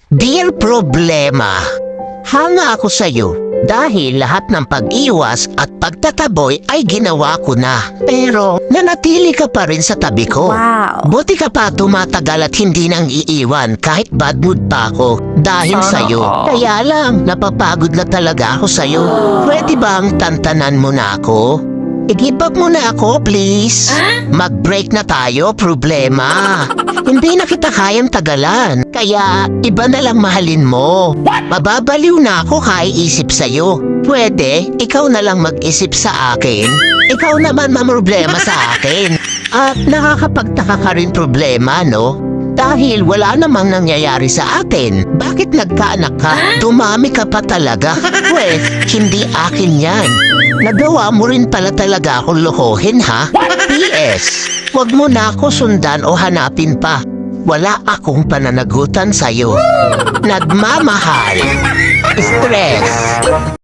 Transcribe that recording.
Dear Problema, hanga ako sa'yo dahil lahat ng pag-iwas at pagtataboy ay ginawa ko na. Pero nanatili ka pa rin sa tabi ko. Wow. Buti ka pa tumatagal at hindi nang iiwan kahit bad mood pa ako dahil sa'yo. Kaya lang, napapagod na talaga ako sa'yo. Pwede bang tantanan mo na ako? I-give up mo na ako, please. Mag-break na tayo, problema. Hindi na kita kayang tagalan. Kaya, iba na lang mahalin mo. Mababaliw na ako kaiisip sa'yo. Pwede, ikaw na lang mag-isip sa akin. Ikaw naman mamroblema sa akin. At nakakapagtaka ka rin problema, no? Dahil wala namang nangyayari sa atin. Bakit nagkaanak ka? Dumami ka pa talaga. Pwes, hindi akin yan. Nagawa mo rin pala talaga akong lokohin, ha? P.S. Huwag mo na ako sundan o hanapin pa. Wala akong pananagutan sa'yo. Nagmamahal. Stress.